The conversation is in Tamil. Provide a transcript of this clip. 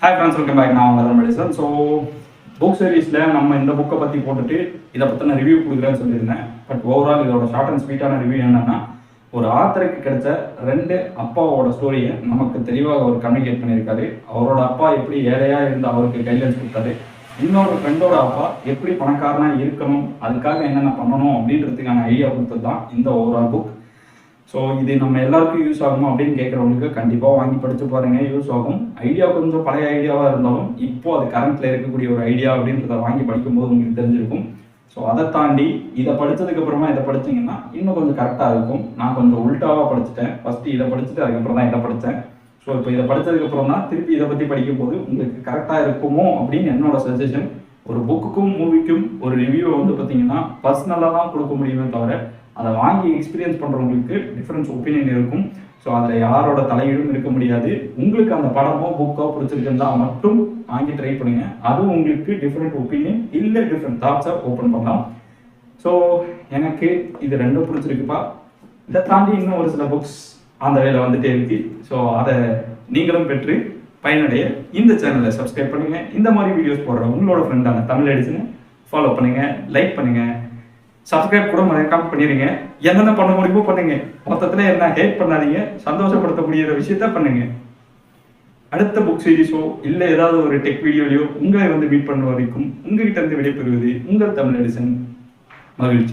Hi friends, welcome back. நான் உங்கள் மெடிசன். ஸோ புக் சீரீஸில் நம்ம இந்த புக்கை பற்றி போட்டுட்டு இதை பற்றின ரிவ்யூ கொடுக்குறேன்னு சொல்லியிருந்தேன். பட் ஓவரால் இதோட ஷார்ட் அண்ட் ஸ்வீட்டான ரிவ்யூ என்னென்னா, ஒரு ஆத்தருக்கு கிடைச்ச 2 அப்பாவோட ஸ்டோரியை நமக்கு தெளிவாக அவர் கம்யூனிகேட் பண்ணியிருக்காரு. அவரோட அப்பா எப்படி ஏழையாக இருந்து அவருக்கு கைட்லைன்ஸ் கொடுத்தாரு, இன்னொரு ஃப்ரெண்டோட அப்பா எப்படி பணக்காரனாக இருக்கணும், அதுக்காக என்னென்ன பண்ணணும் அப்படின்றதுக்கான ஐடியா கொடுத்தது தான் இந்த ஓவரால் புக். ஸோ இது நம்ம எல்லாருக்கும் யூஸ் ஆகுமா அப்படின்னு கேட்குறவங்களுக்கு கண்டிப்பாக வாங்கி படித்து பாருங்கள், யூஸ் ஆகும். ஐடியா கொஞ்சம் பழைய ஐடியாவாக இருந்தாலும் இப்போது அது கரண்ட்டில் இருக்கக்கூடிய ஒரு ஐடியா அப்படின்றத வாங்கி படிக்கும்போது உங்களுக்கு தெரிஞ்சிருக்கும். ஸோ அதை தாண்டி இதை படித்ததுக்கப்புறமா இதை படிச்சிங்கன்னா இன்னும் கொஞ்சம் கரெக்டாக இருக்கும். நான் கொஞ்சம் உல்ட்டாவாக படிச்சுட்டேன். ஃபஸ்ட்டு இதை படிச்சுட்டு அதுக்கப்புறம் தான் இதை படித்தேன். ஸோ இப்போ இதை படித்ததுக்கப்புறம் தான் திருப்பி இதை பற்றி படிக்கும்போது உங்களுக்கு கரெக்டாக இருக்குமோ அப்படின்னு என்னோட சஜஷன். ஒரு புக்குக்கும் மூவிக்கும் ஒரு ரிவ்யூவை பார்த்தீங்கன்னா பர்சனலாக தான் கொடுக்க முடியுமே தவிர, அதை வாங்கி எக்ஸ்பீரியன்ஸ் பண்ணுறவங்களுக்கு டிஃப்ரென்ஸ் ஒப்பீனியன் இருக்கும். ஸோ அதில் யாரோட தலையீடும் இருக்க முடியாது. உங்களுக்கு அந்த படமோ புக்கோ பிடிச்சிருக்குன்னா மட்டும் வாங்கி ட்ரை பண்ணுங்கள். அதுவும் உங்களுக்கு டிஃப்ரெண்ட் ஒப்பீனியன் இல்லை டிஃப்ரெண்ட் தாட்ஸை ஓப்பன் பண்ணலாம். ஸோ எனக்கு இது ரெண்டும் பிடிச்சிருக்குப்பா. இதை தாண்டி இன்னும் ஒரு சில புக்ஸ் அந்த வேலை வந்துட்டே இருக்கு. ஸோ அதை நீங்களும் பெற்று பயனடைய இந்த சேனலை சப்ஸ்கிரைப் பண்ணுங்கள். இந்த மாதிரி வீடியோஸ் போடுற உங்களோட ஃப்ரெண்டான தமிழ் எடிஷனை ஃபாலோ பண்ணுங்கள், லைக் பண்ணுங்கள், சப்ஸ்கிரைப் கூட மறக்காம பண்ணிடுங்க. என்னென்ன பண்ண முடியுமோ பண்ணுங்க. மொத்தத்தில் என்ன ஹேட் பண்ணாதீங்க, சந்தோஷப்படுத்தக்கூடிய விஷயத்த பண்ணுங்க. அடுத்த புக் சீரீஸோ இல்லை ஏதாவது ஒரு டெக் வீடியோலையோ உங்களை மீட் பண்ண வரைக்கும் உங்ககிட்ட இருந்து விடைபெறுவது உங்கள் தமிழ் எடிசன். மகிழ்ச்சி.